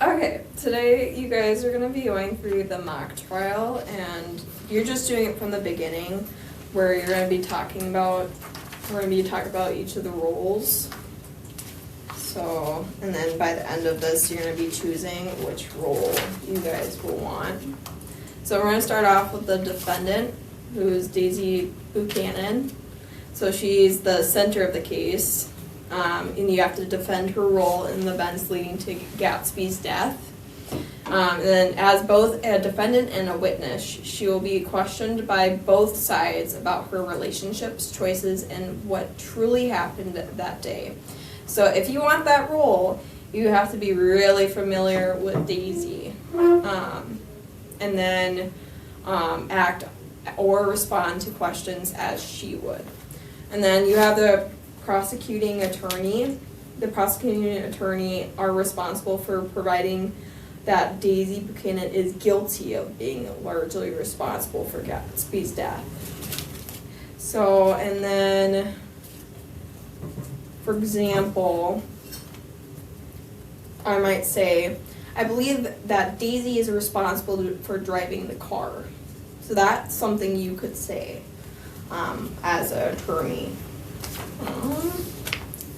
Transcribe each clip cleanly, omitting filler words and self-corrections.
Okay, today you guys are going to be going through the mock trial, and you're just doing it from the beginning, where you're going to be talking about, we're going to be talking about each of the roles. So, and then by the end of this, you're going to be choosing which role you guys will want. So we're going to start off with the defendant, who is Daisy Buchanan. So she's the center of the case. And you have to defend her role in the events leading to Gatsby's death. And then as both a defendant and a witness, she will be questioned by both sides about her relationships, choices, and what truly happened that day. So if you want that role, you have to be really familiar with Daisy. And then act or respond to questions as she would. And then you have the prosecuting attorney. The prosecuting attorney are responsible for providing that Daisy Buchanan is guilty of being largely responsible for Gatsby's death. So, and then, for example, I might say, I believe that Daisy is responsible for driving the car. So that's something you could say as an attorney.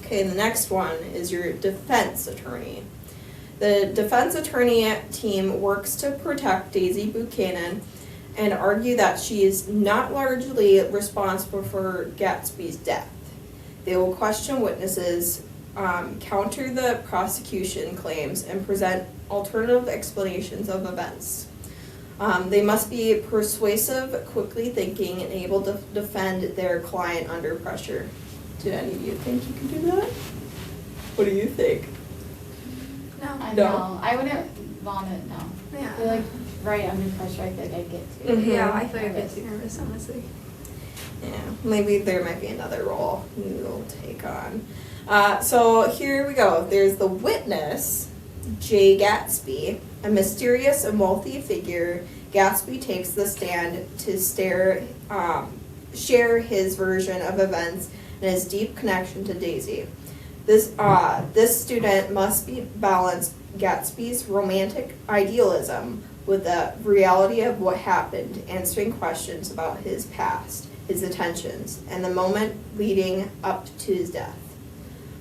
Okay, the next one is your defense attorney. The defense attorney team works to protect Daisy Buchanan and argue that she is not largely responsible for Gatsby's death. They will question witnesses, counter the prosecution claims, and present alternative explanations of events. They must be persuasive, quickly thinking, and able to defend their client under pressure. Do any of you think you can do that? What do you think? No, I wouldn't vomit, no. Yeah. I feel like right under pressure, I think I'd get too. Mhm. Yeah, I feel like I'd get too nervous, honestly. Yeah, maybe there might be another role you'll take on. So here we go. There's the witness, J. Gatsby, a mysterious and wealthy figure. Gatsby takes the stand to share his version of events and his deep connection to Daisy. This student must balance Gatsby's romantic idealism with the reality of what happened, answering questions about his past, his intentions, and the moment leading up to his death.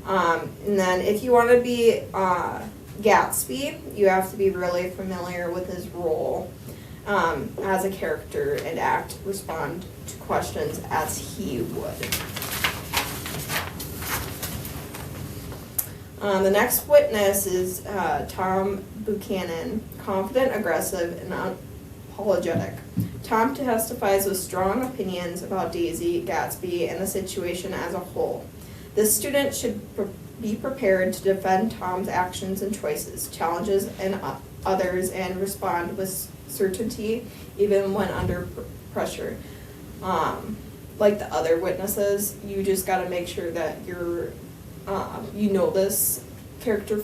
And then if you want to be Gatsby, you have to be really familiar with his role as a character and respond to questions as he would. The next witness is Tom Buchanan, confident, aggressive, and unapologetic. Tom testifies with strong opinions about Daisy, Gatsby, and the situation as a whole. This student should be prepared to defend Tom's actions and choices, challenges and others, and respond with certainty even when under pressure. Like the other witnesses, you just got to make sure that you know this character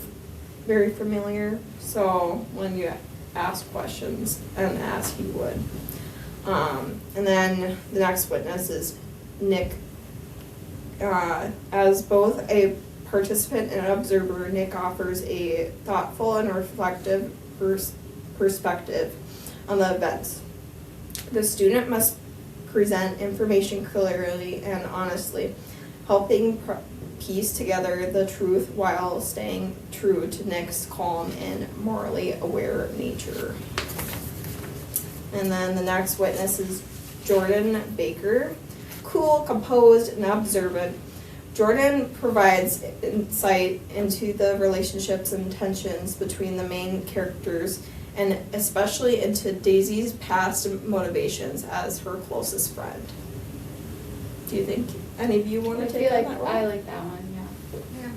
very familiar, so when you ask questions and as he would. And then the next witness is Nick. As both a participant and an observer, Nick offers a thoughtful and reflective perspective on the events. The student must present information clearly and honestly, helping piece together the truth while staying true to Nick's calm and morally aware nature. And then the next witness is Jordan Baker. Cool, composed, and observant, Jordan provides insight into the relationships and tensions between the main characters, and especially into Daisy's past motivations as her closest friend. Do you think any of you want to take on that role? I like that one, Yeah.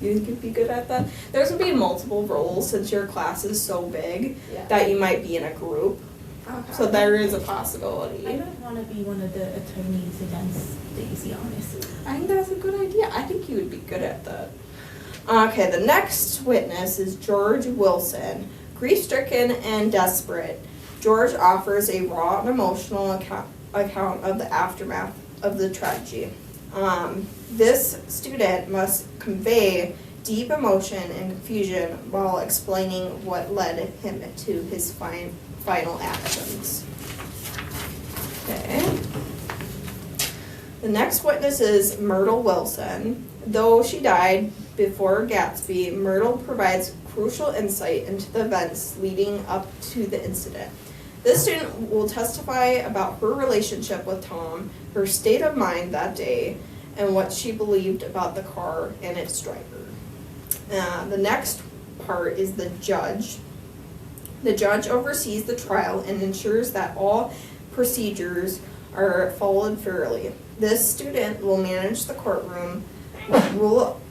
You think you'd be good at that? There's going to be multiple roles since your class is so big Yeah. that you might be in a group. Okay. So there is a possibility. I don't want to be one of the attorneys against Daisy, honestly. I think that's a good idea. I think you would be good at that. Okay, the next witness is George Wilson. Grief-stricken and desperate, George offers a raw and emotional account of the aftermath of the tragedy. This student must convey deep emotion and confusion while explaining what led him to his final actions. Okay. The next witness is Myrtle Wilson. Though she died before Gatsby, Myrtle provides crucial insight into the events leading up to the incident. This student will testify about her relationship with Tom, her state of mind that day, and what she believed about the car and its driver. The next part is the judge. The judge oversees the trial and ensures that all procedures are followed fairly. This student will manage the courtroom, rule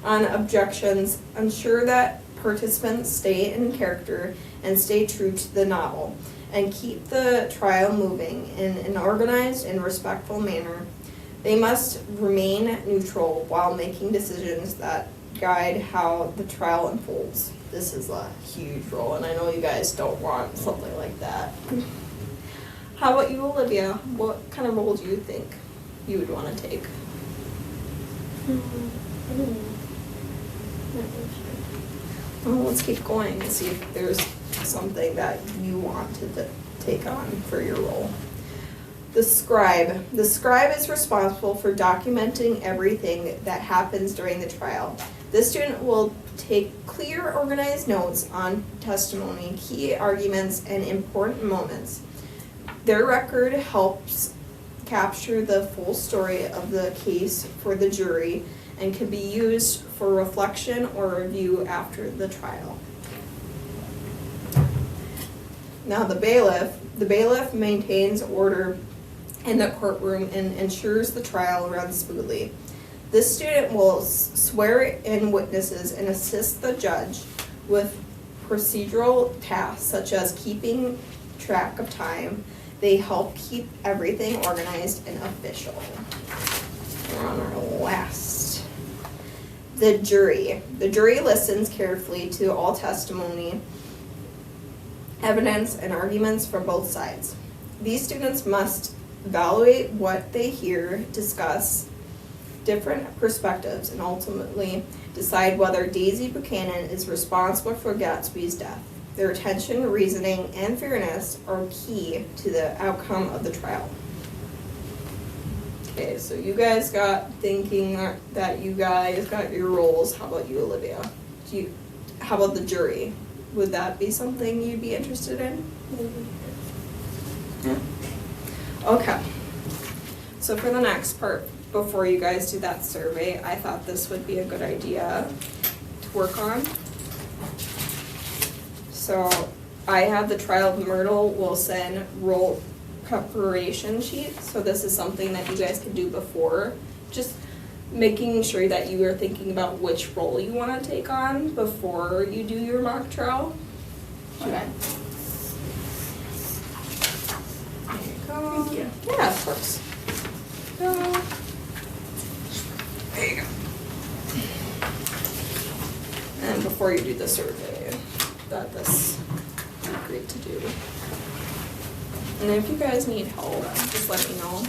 on objections, ensure that participants stay in character and stay true to the novel, and keep the trial moving in an organized and respectful manner. They must remain neutral while making decisions that guide how the trial unfolds. This is a huge role, and I know you guys don't want something like that. How about you, Olivia? What kind of role do you think you would want to take? I don't know. Not really sure. Well, let's keep going and see if there's something that you want to take on for your role. The scribe. The scribe is responsible for documenting everything that happens during the trial. This student will take clear, organized notes on testimony, key arguments, and important moments. Their record helps capture the full story of the case for the jury and can be used for reflection or review after the trial. Now the bailiff. The bailiff maintains order in the courtroom and ensures the trial runs smoothly. This student will swear in witnesses and assist the judge with procedural tasks such as keeping track of time. They help keep everything organized and official. We're on our last. The jury. The jury listens carefully to all testimony, evidence, and arguments from both sides. These students must evaluate what they hear, discuss different perspectives, and ultimately decide whether Daisy Buchanan is responsible for Gatsby's death. Their attention, reasoning, and fairness are key to the outcome of the trial. Okay, so you guys got thinking that you guys got your roles. How about you, Olivia? How about the jury? Would that be something you'd be interested in? Yeah. Okay. So for the next part, before you guys do that survey, I thought this would be a good idea to work on. So I have the trial of Myrtle Wilson role preparation sheet. So this is something that you guys can do before. Just making sure that you are thinking about which role you want to take on before you do your mock trial. Okay. There you go. Thank you. Yeah, of course. Go. There you go. And before you do the survey, this would be great to do. And if you guys need help, just let me know.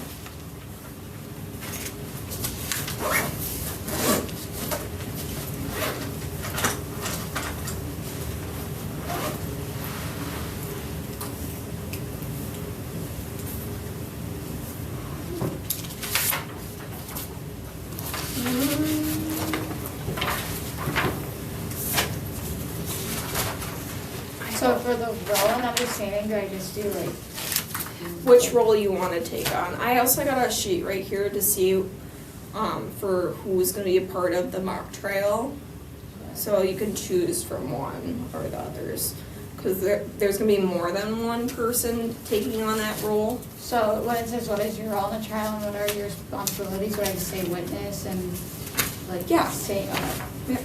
So for the role and understanding, do I just do like? Which role you want to take on. I also got a sheet right here to see for who's going to be a part of the mock trial. So you can choose from one or the others. Because there's going to be more than one person taking on that role. So when it says what is your role in the trial and what are your responsibilities, would I just say witness and like Yeah. say Yeah.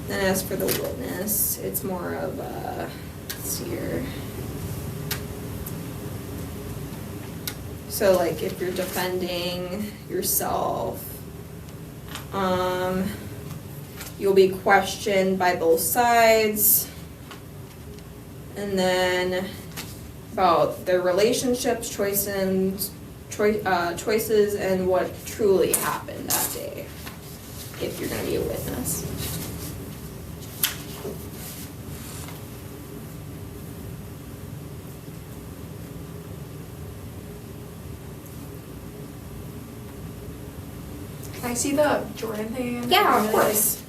And as for the witness, it's more of a, let's see here. So like if you're defending yourself, you'll be questioned by both sides. And then about their relationships, choices, and what truly happened that day, if you're gonna be a witness. Can I see the Jordan thing again? Yeah, of course.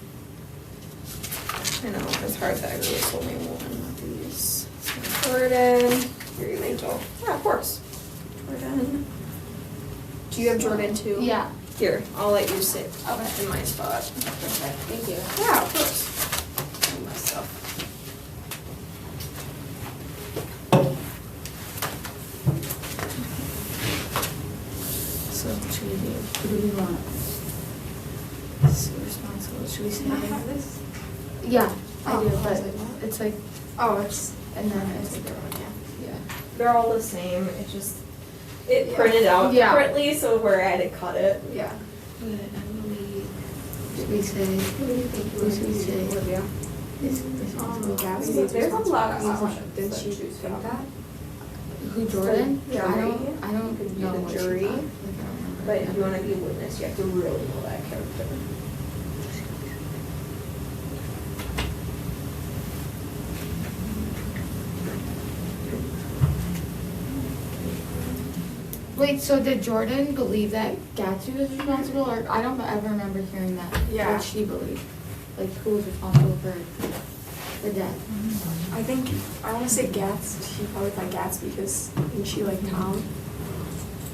I know, it's hard that I really told me one of these. So Jordan, here you go. Yeah, of course. Jordan. Do you have Jordan too? Yeah. Here, I'll let you sit Okay. in my spot. Perfect, thank you. Yeah, of course. All my stuff. So should we do, who do we want? So responsible, should we say? Can I have this? Yeah, I Oh, do, I was but like, what? it's like, Oh, it's, and then it's it's, a different one, yeah. yeah. They're all the same, it just, it Yeah. printed out Yeah. differently, so where I had to cut it. Yeah. But I believe, Should we say, What do you think Who should we say? Olivia. is responsible? Gatsby. There's a lot of options Did to she choose think from. that? Who, Jordan? Yeah. I You don't could be know the what she jury, thought. Like, I don't remember. But if you wanna be a witness, you have to really know that character. Wait, so did Jordan believe that Gatsby was responsible, or I don't ever remember hearing that? Yeah. What she believed, like who was responsible for the death? I think, I wanna say she probably thought Gatsby because, and she liked Tom.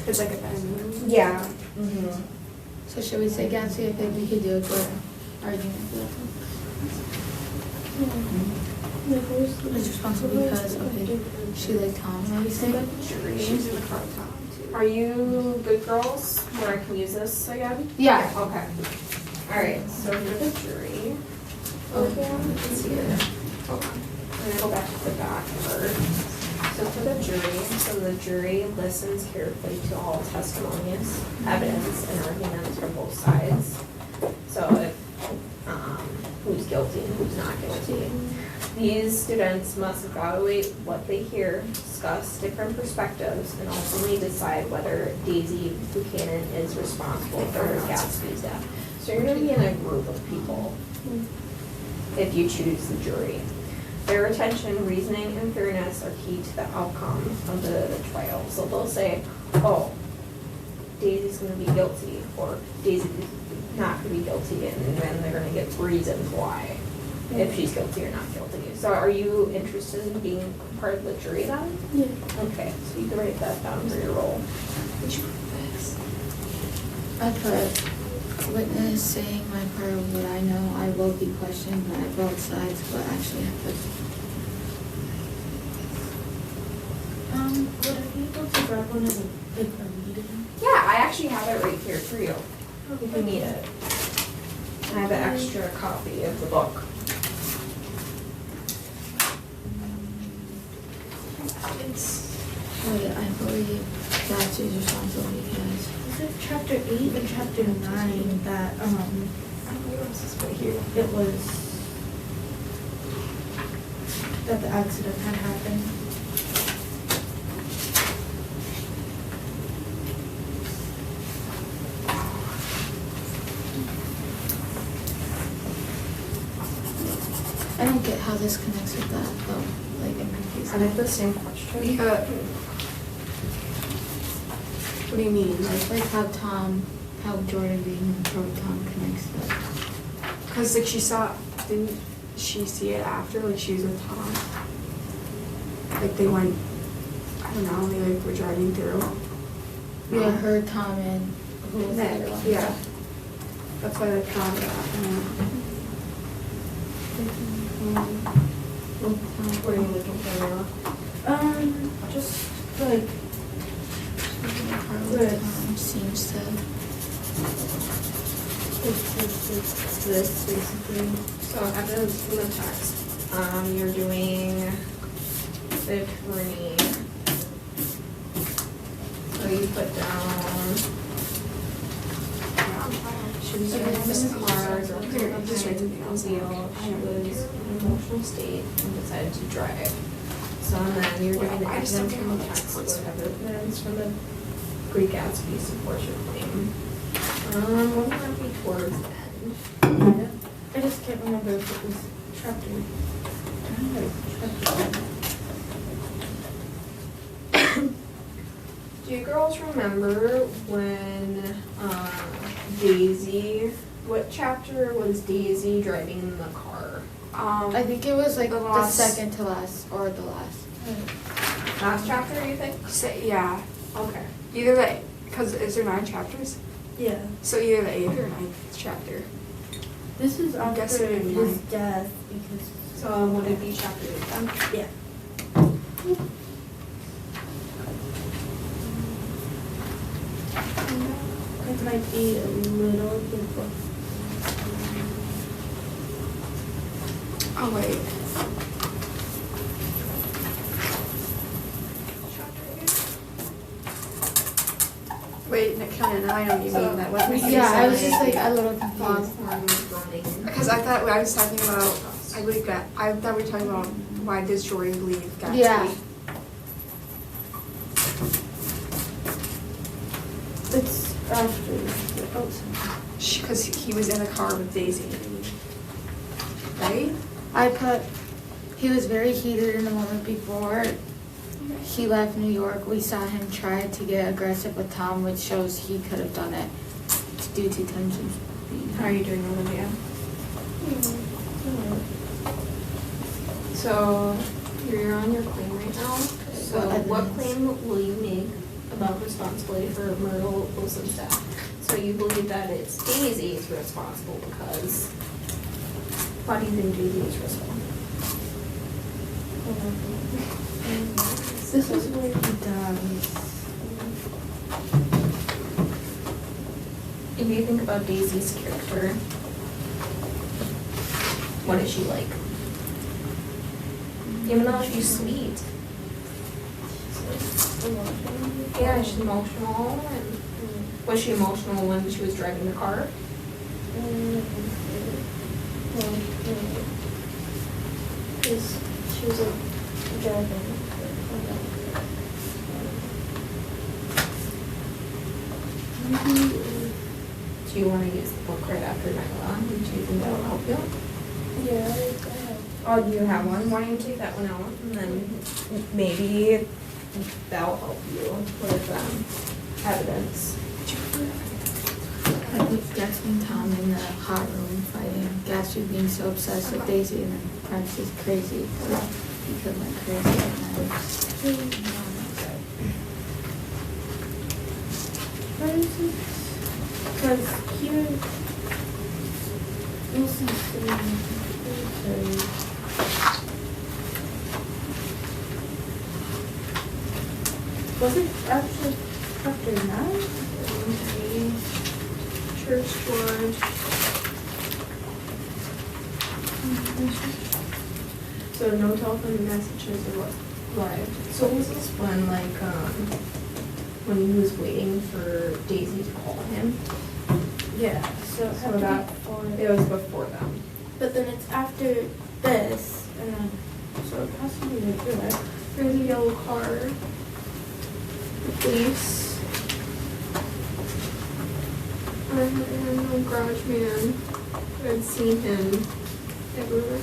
It's like a family. Yeah. Mm-hmm. So should we say Gatsby? I think we could do a Jordan argument for that. Is responsible because, okay, she liked Tom, what do you say? Jury. She's in the car with Tom too. Are you good girls where I can use this again? Yeah. Okay. Alright, so for the jury. Olivia, let's see here. Hold on. I'm gonna go back to the back first. So for the jury listens carefully to all testimonies, evidence, and arguments from both sides. So if, who's guilty and who's not guilty. These students must evaluate what they hear, discuss different perspectives, and ultimately decide whether Daisy Buchanan is responsible for Gatsby's death. So you're gonna be in a group of people if you choose the jury. Their attention, reasoning, and fairness are key to the outcome of the trial. So they'll say, oh, Daisy's gonna be guilty, or Daisy's not gonna be guilty, and then they're gonna give reasons why, if she's guilty or not guilty. So are you interested in being part of the jury then? Yeah. Okay, so you can write that down for your role. Which one is this? I put witness saying my part of what I know. I will be questioned by both sides, but actually I put. would I be able to grab one of the, like, a reading? Yeah, I actually have it right here for you, if you need it. And I have an extra copy of the book. Wait, I believe Gatsby's responsible because. Is it chapter 8 and chapter 9 that, I don't know what else is right here. it was, that the accident had happened? I don't get how this connects with that though. Like I'm confused. Are they the same question? What do you mean? Like how Jordan being pro Tom connects to that. Cause like didn't she see it after, like she was with Tom? Like they went, I don't know, they like were driving through. Yeah, her, Tom, and who was the other one? Yeah. That's why they found that. What are you looking for now? Just like, Carl Tom seems to. it's this basically. So after the text, you're doing the attorney. So you put down, she was driving the car, Here, I'm just writing something else deal. down. She was in an emotional state and decided to drive. So So and then you're doing the I just evidence don't from the know. textbook, evidence from the Great Gatsby supports your claim. Wouldn't that be towards the end? I just can't remember if it was chapter. Do you girls remember when Daisy, what chapter was Daisy driving in the car? I think it was like The the last- second to last, or the last. Last chapter, you think? Yeah, Okay. either the, because is there 9 chapters? Yeah. So either the 8th or 9th chapter. This is I'm after guessing it'd be his mine. death because. So would it be chapter 8 then? Yeah. It might be a little bit. Oh wait. Wait, Kelly, now I know what you mean. That wasn't. Yeah, I was just like a little confused. Longhorn was running. Because I thought I was talking about, I thought we were talking about why does Jordan believe Gatsby? Yeah. It's after. Oh, sorry. Because he was in a car with Daisy. Right? I put, he was very heated in the moment before he left New York. We saw him try to get aggressive with Tom, which shows he could have done it due to tensions. How are you doing, Olivia? So you're on your claim right now. So what claim will you make about responsibility for Myrtle Wilson's death? So you believe that it's Daisy's responsible because, why do you think Daisy is responsible? This is where he dies. If you think about Daisy's character, what is she like? Even though she's sweet. Yeah, she's emotional. And was she emotional when she was driving the car? Because she was driving. Do you want to use the book right after Nyla? Do you think that will help you? Yeah, I have. Oh, do you have one? Why don't you take that one out and then maybe that'll help you with evidence. I put Gatsby and Tom in the hot room fighting. Gatsby being so obsessed with Daisy and then Prince is crazy. So he could went crazy at night. What is it? Because here, Wilson's saying, was it actually chapter 9? Church George. So no telephone messages or what? Right. So was this when when he was waiting for Daisy to call him? Yeah, so it So had to that- be before. It was before them. But then it's after this, and then, so it has to be right there. There's a yellow car. The police. I had no garage man. I'd seen him ever.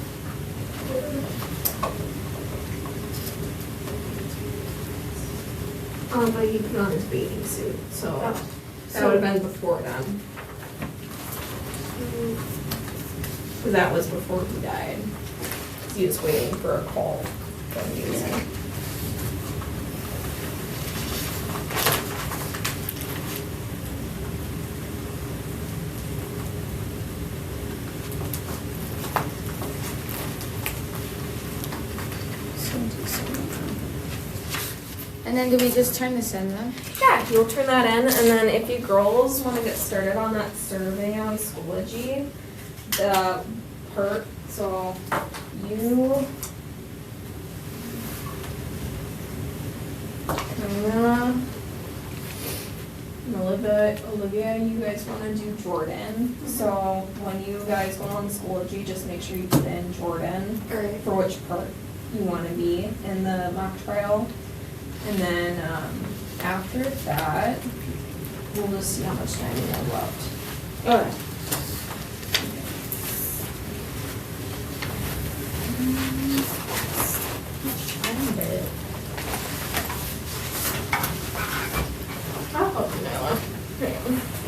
But he put on his bathing suit, so that would have been before them. Because that was before he died. He was waiting for a call from Daisy. And then do we just turn this in then? Yeah, you'll turn that in, and then if you girls want to get started on that survey on Schoology, the part, so you, Karina, and Olivia, you guys want to do Jordan. So when you guys go on Schoology, just make sure you put in Jordan Alright. for which part. you wanna be in the mock trial. And then, after that, we'll just see how much time we have left. Okay. Find it. I'll help you, Nyla.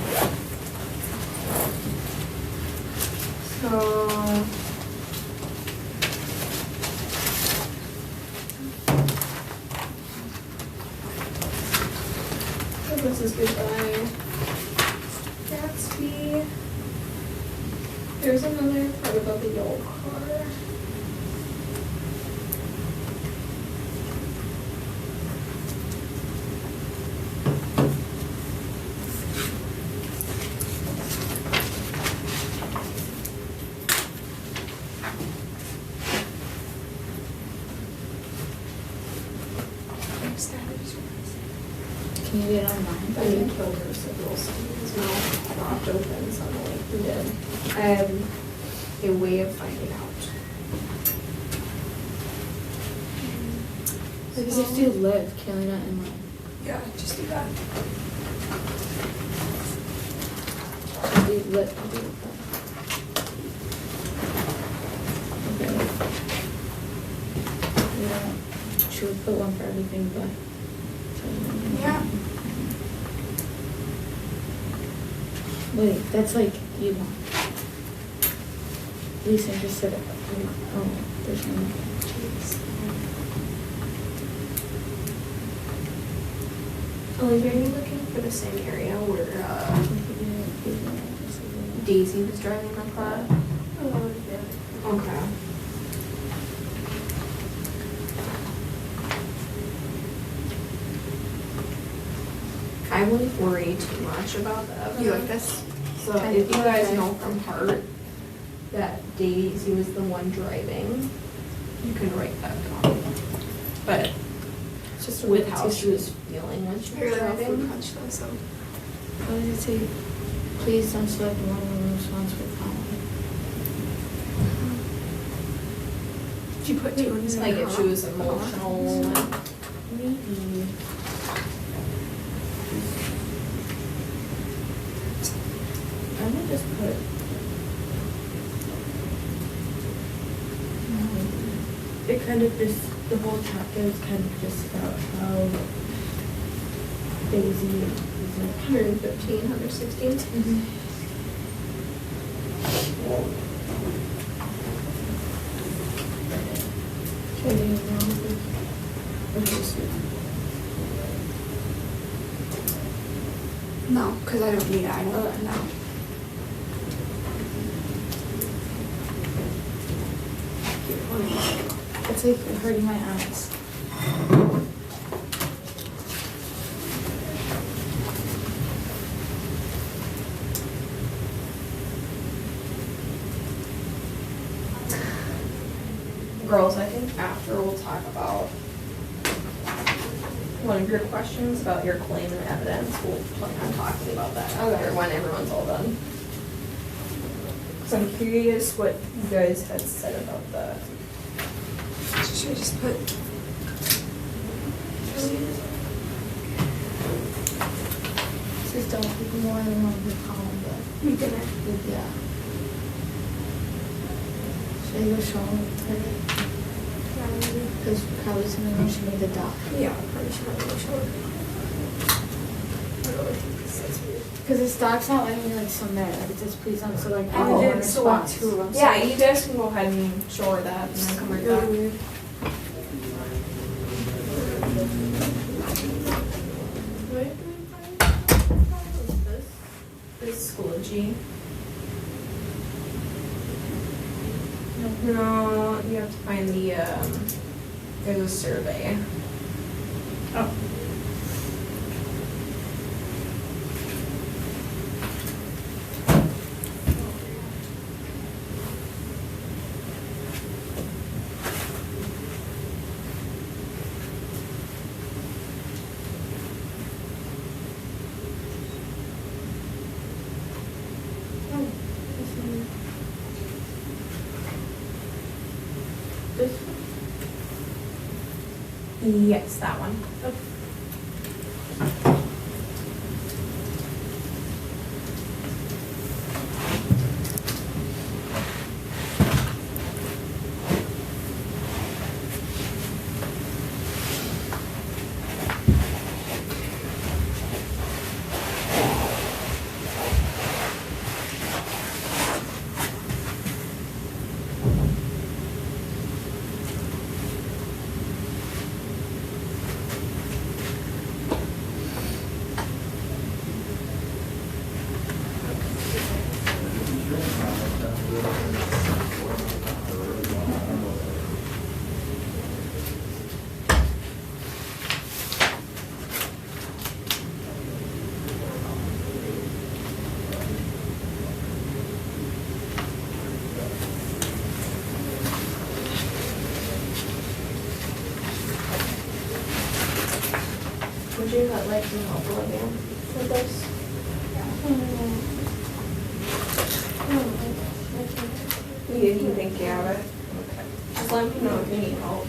So. So this is goodbye. Gatsby. There's another part about the yellow car. Can you get online? I killed her several times. His mouth dropped open suddenly. He did. I have a way of finding out. Like, just do live, killing it in like. Yeah, just do that. Do live, I'll do it. Okay. Yeah. Should we put one for everything but? Yeah. Wait, that's like, you want. Lisa just said it. Oh, there's no. Olivia, are you looking for the same area where Daisy was driving the car? Oh, yeah. Okay. I wouldn't worry too much about that. You like this? So if you guys know from heart that Daisy was the one driving, you can write that down. But Just with how she was feeling when she I was really love fruit driving. punch though, so. What does it say? Please don't select one when responsible for following. Did you put two in It's the like if she car? was emotional and Maybe. I'm gonna just put. It kind of just, the whole chapter is kind of just about how Daisy is like. 115, 116. No, because I don't need it. I don't know. It's like hurting my eyes. Girls, I think after we'll talk about one of your questions about your claim and evidence. We'll plan on talking about that after when everyone's all done. So I'm curious what you guys had said about that. Should I just put? Just don't pick more than one per column, but We didn't. yeah. Should I go show her? Because probably something when she made the doc. Yeah, probably should have really short. I really think this is weird. Because this doc's not letting me like submit. Like it says please don't select I all didn't one select response. two of them. Yeah, you guys can go ahead and show her that and then come right back. Really weird. Where do we find this? This Schoology. No, you have to find the, there's a survey. Oh. This one? Yes, that one. Would you like some help again with this? You think you have it? Okay. Just let me know if you need help.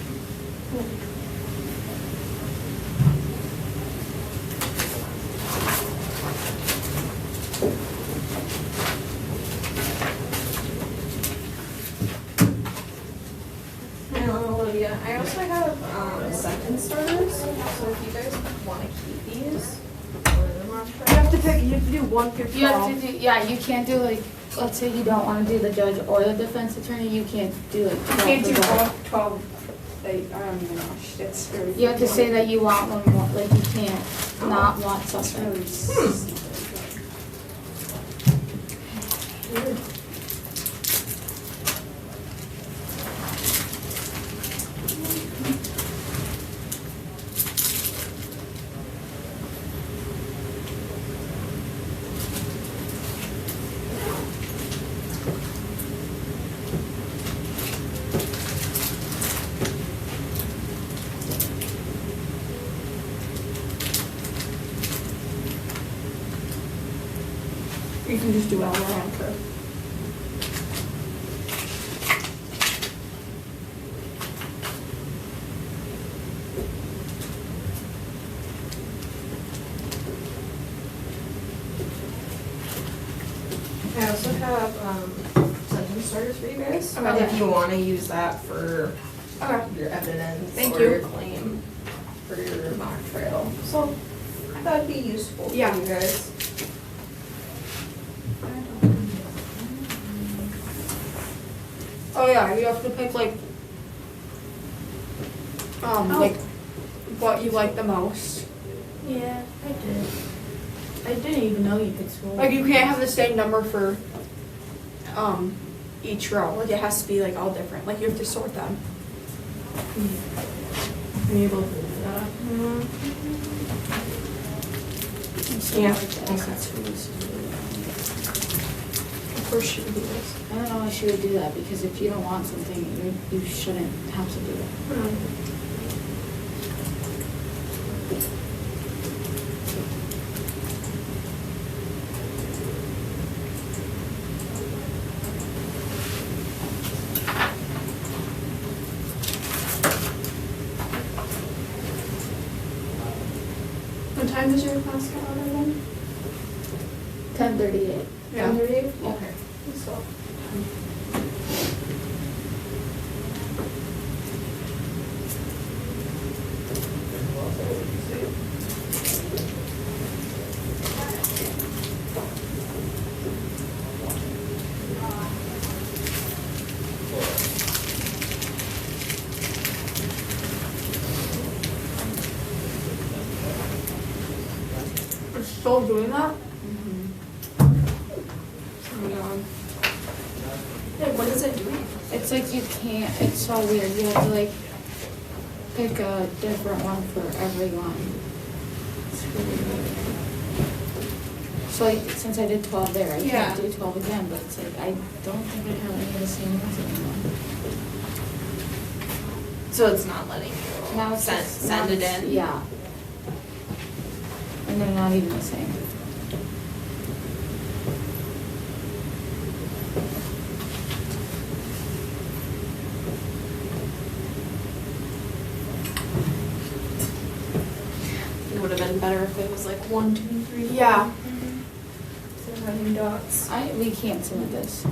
Olivia, I also have sentence starters, so if you guys want to keep these, You have to pick. You have to do 1 through 12. You have to do, yeah, you can't do like, let's say you don't want to do the judge or the defense attorney, you can't do like. You can't do 12. 12. I don't even know. It's very. You have to say that you want one more, like you can't not want It's something. really. You can just do it all around her. I also have sentence starters for you guys. Okay. If you want to use that for Okay. your evidence Thank or you. your claim for your mock trial. So I thought it'd be useful for Yeah. you guys. Oh yeah, you have to pick like like what you like the most. Yeah, I did. I didn't even know you could sort. Like you can't have the same number for each row. Like it has to be like all different. Like you have to sort them. Are you able to do that? Yeah. Of course she would do this. I don't know why she would do that, because if you don't want something, you shouldn't have to do it. What time does your class get out again? 10:38. Yeah. Okay. So. It's still doing that? Oh my god. What is it doing? It's like you can't, it's so weird, you have to like pick a different one for everyone. It's really weird. So like, since I did 12 there, I Yeah. can't do 12 again, but it's like, I don't think I have any of the same ones anymore. So it's not letting you Now it's send, just- send it now it's- in? Yeah. And they're not even the same. better if it was like 1, 2, 3, 4. Yeah. Instead of having dots. We can't submit this.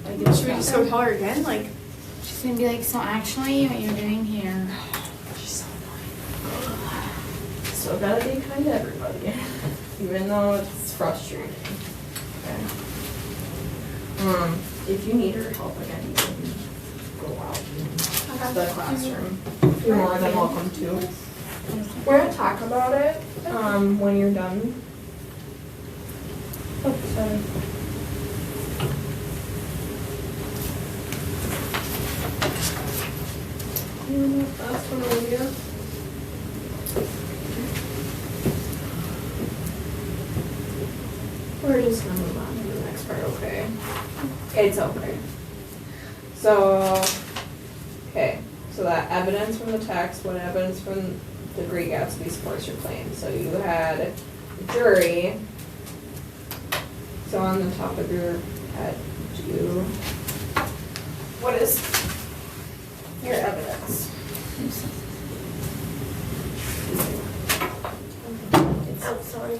Like, it's Should we not- just go tell her again? Like, She's gonna be like, so actually, what you're doing here. She's so annoying. Still gotta be kind to everybody, even though it's frustrating. Okay. If you need her help again, you can go out to the classroom. You're more than welcome to. We're gonna talk about it, when you're done. Oh, sorry. Last one over here. We're just gonna move on to the next part, okay? It's okay. So, okay, so that evidence from the text, what evidence from the Great Gatsby supports your claim? So you had a jury. So on the top of your head, what is your evidence? Oh, sorry.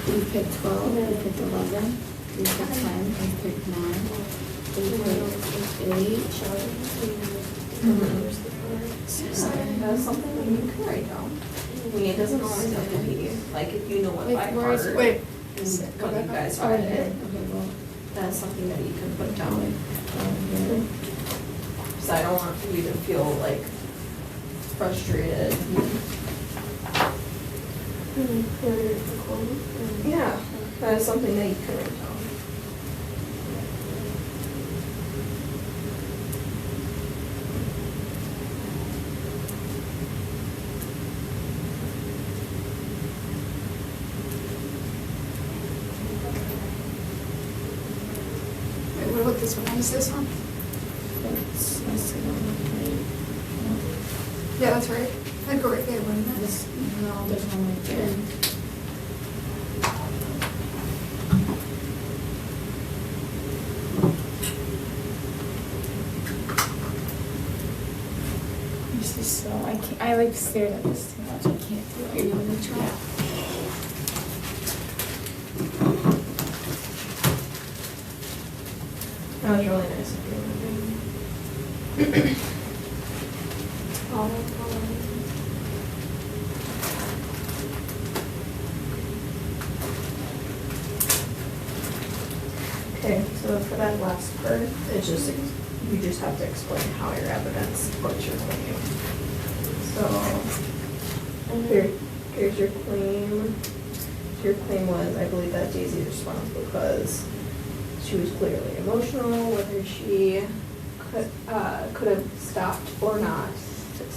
You picked 12, you picked 11, you picked 10, you picked 9, you picked 8. That's something that you can write down. I mean, it doesn't always have to be, like, if you know it by Like, where is heart. it? wait. When you guys Oh, read okay, it, well, that's something that you can put down. here. Because I don't want you to feel like frustrated. Yeah, that is something that you can write down. Wait, what about this one? What is this one? That's the one, Yeah, that's right. I'd go right there, wouldn't right? it? This, no, there's one right there. This is so, I like stared at this too much, I can't do it. Are you gonna try? That was really nice of you. Okay, so for that last part, it's just, you just have to explain how your evidence supports your claim. So, here's your claim. Your claim was, I believe that Daisy's responsible because she was clearly emotional, whether she could have stopped or not.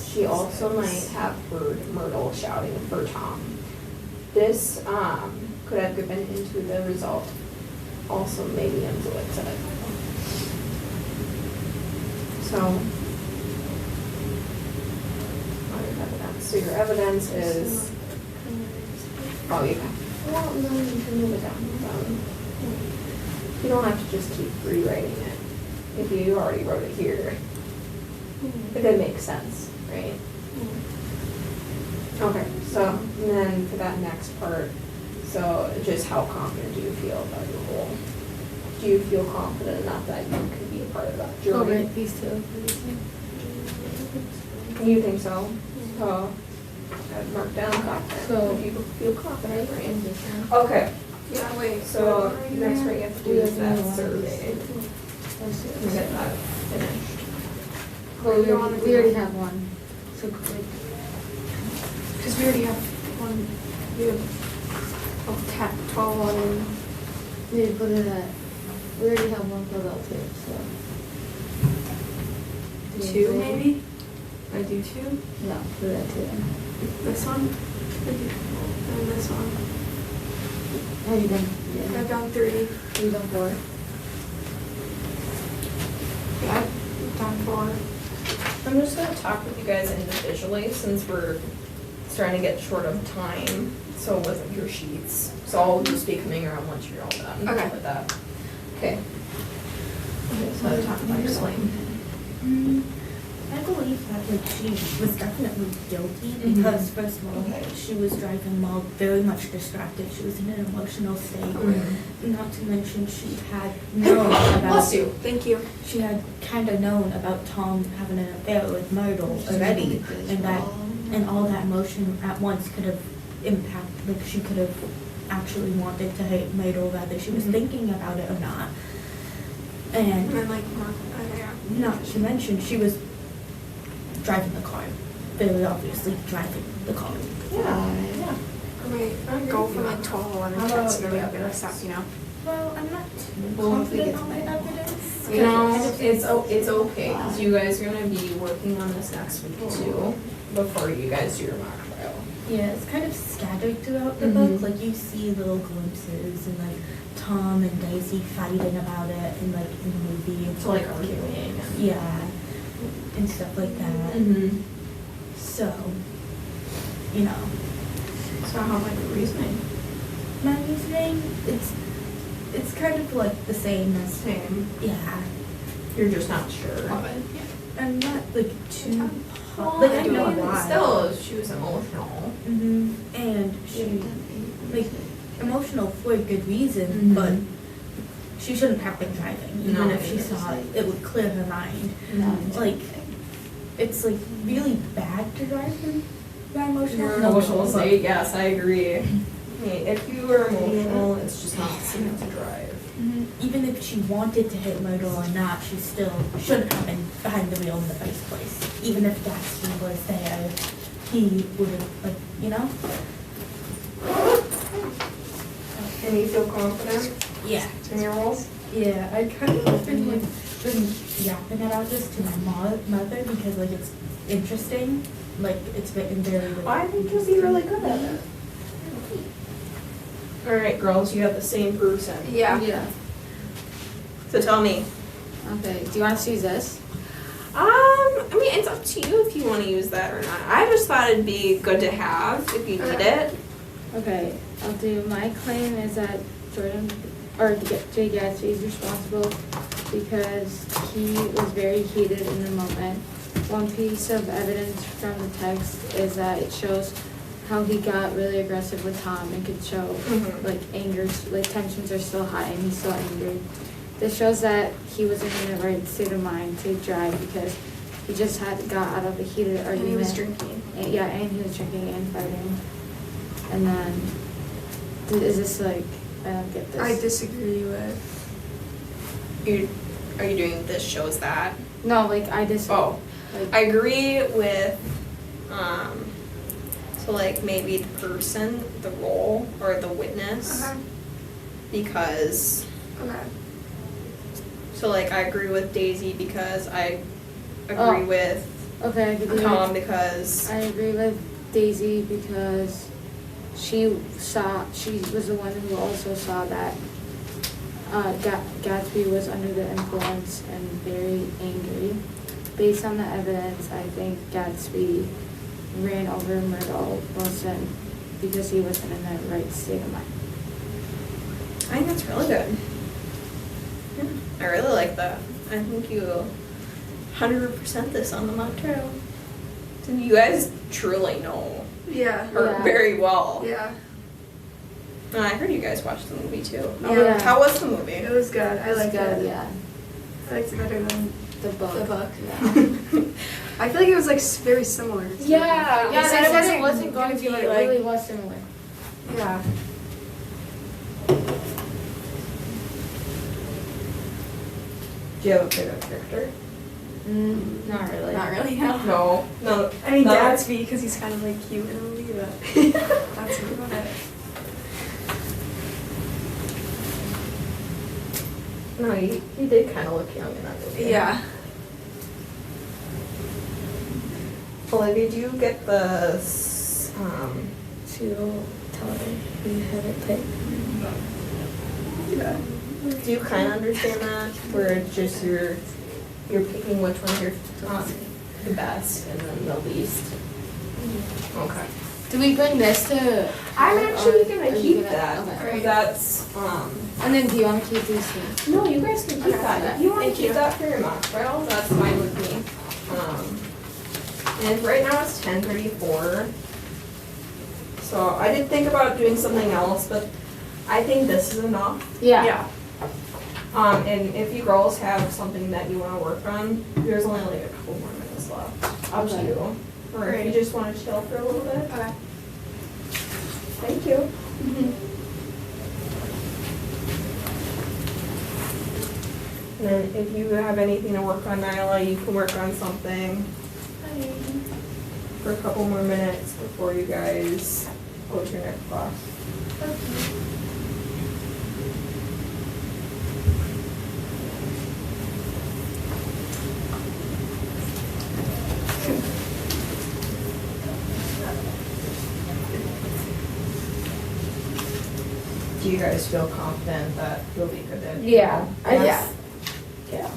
She also might have heard Myrtle shouting for Tom. This could have given into the result. Also, maybe Angela said. So, so your evidence is, oh, you can, well, no, you can move it down. You don't have to just keep rewriting it if you already wrote it here. If it makes sense, right? Okay, so, and then for that next part, so just how confident do you feel about your role? Do you feel confident enough that you can be a part of that jury? Oh, right, these two. You think so? So, I've marked down confident. So- If you feel confident, right? Okay, Yeah, wait. so next part you have to do is that survey. Let's And get that finished. Well, we already have one, so quick. Because we already have one, we have 12 on. We need to put it at, we already have one filled out too, so. Two, maybe? I do two? No, put it at two. This one? And this one. Have you done? I've Yeah. done 3. Have you done 4? Yeah, I've done 4. I'm just gonna talk with you guys individually since we're starting to get short of time, so with your sheets. So I'll just be coming around once you're all done Okay. with that. Okay. So talk about your claim. I believe that like she was definitely guilty because first of all she was driving while very much distracted. She was in an emotional state. Not to mention she had known about. Bless you. Thank you. She had kind of known about Tom having an affair with Myrtle already, and all that emotion at once could have impacted. Like she could have actually wanted to hate Myrtle whether she was thinking about it or not. And And then like, not to mention she was driving the car, very obviously driving the car. Yeah. Wait, go from like 12, 11 How minutes about and then your we're gonna stop, you know? Well, I'm not too Well, if we confident get on my evidence. You know, it's okay, because you guys are gonna be working on this next week too, before you guys do your mock trial. Yeah, it's kind of scattered throughout the book. Like you see little glimpses and like Tom and Daisy fighting about it, and like in the movie, it's So like arguing. yeah, and stuff like that. Mm-hmm. So, you know, So how about your reasoning? my reasoning, it's kind of like the same as Same. yeah. You're just not sure. I'm not like too Well, like I I know mean, why. still, she was emotional. And she like emotional for a good reason, Mhm. but she shouldn't have been driving. Even No, if she saw it, it would clear her mind. No. Like it's like really bad to drive in that emotional. Your No, emotional but- state, yes, I agree. I mean, if you are emotional, it's just not the same to drive. Even if she wanted to hit Myrtle or not, she still shouldn't have been behind the wheel in the first place. Even if Gatsby was there, he would have, like, you know? And you feel confident Yeah. in your roles? Yeah, I kind of been yapping about this to my mother because, like, it's interesting. Like, it's been very, like, I think you'll be really good at it. Alright, girls, you have the same person. Yeah. Yeah. So tell me. Okay, do you want us to use this? I mean, it's up to you if you want to use that or not. I just thought it'd be good to have if you need it. Okay, I'll do, my claim is that Jordan, or Jay Gatsby is responsible because he was very heated in the moment. One piece of evidence from the text is that it shows how he got really aggressive with Tom and could show Mhm. like anger, like tensions are still high and he's still angry. This shows that he wasn't in the right state of mind to drive because he just got out of a heated argument. And he was drinking. Yeah, and he was drinking and fighting. And then, is this like, I don't get this. I disagree with. Are you doing this shows that? No, like I just. Oh, Like, I agree with, so like maybe the person, the role, or the witness, Okay. because, Okay. so like I agree with Daisy because I agree Oh. with okay, I could do Tom it. because, I agree with Daisy because she was the one who also saw that Gatsby was under the influence and very angry. Based on the evidence, I think Gatsby ran over Myrtle Wilson because he wasn't in the right state of mind. I think that's really good. Yeah, I really like that. I think you 100% this on the mock trial. So you guys truly know Yeah. her Yeah. very well. Yeah. And I heard you guys watched the movie too. Yeah. How was the movie? It was good. I liked Good, it. yeah. I liked it better than The book. the book. Yeah. I feel like it was like very similar. to the book. Yeah, They said it wasn't going to be, like, it really was similar. Yeah. Do you have a favorite character? Not really. Not really, no. No. No. I mean, no. Gatsby, because he's kind of like cute in a movie, but that's about it. No, he did kind of look young in that movie. Yeah. Olivia, did you get the To tell her we had it picked. Yeah. do you kind of understand that? Where it's just you're picking which one you're the best and then the least? Okay. Do we bring this to? I'm actually or gonna are you keep gonna- that. Okay. That's And then do you want to keep these things? no, you guys can keep Okay. that. If you want to Thank keep you. that for your mock trial, that's fine with me. And right now it's 10:34. So I did think about doing something else, but I think this is enough. Yeah. And if you girls have something that you wanna work on, there's only like a couple more minutes left. Up to Okay. you. Or if you just wanna chill for a little bit. Okay. Thank you. And then if you have anything to work on, Nyla, you can work on something for a couple more minutes before you guys go to your next class. Do you guys feel confident that you'll be good at? Yeah. Yeah.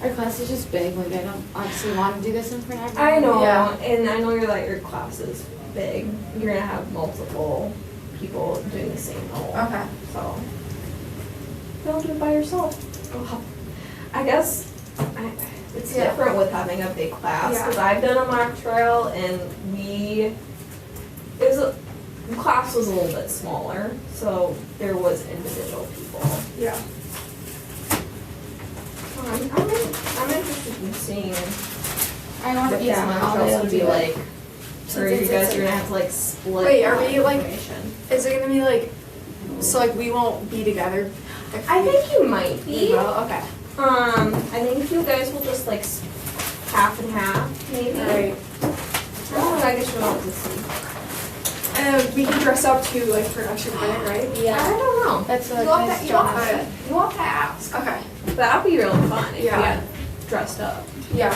Our class is just big, like I don't obviously want to do this in front of I everyone. know, Yeah. and I know your class is big. You're gonna have multiple people doing the same role. Okay. So, don't do it by yourself. I guess it's Yeah. different with having a big class, Yeah. because I've done a mock trial and the class was a little bit smaller, so there was individual people. Yeah. I'm interested in seeing I want to what be that someone mock I'll trial be able would to be do like. Since Or you it's- guys it's are like- gonna have to like split Wait, are that we, like- information. Is it gonna be like, so like we won't be together? If I we- think you might we be. will? Okay. I think you guys will just like half and half, maybe. Alright. I guess we'll have to see. And we can dress up too, like for extra credit, right? I don't know. That's You what have I to, was you have to ask. Okay. That'd be really fun if Yeah. you got dressed up. Yeah.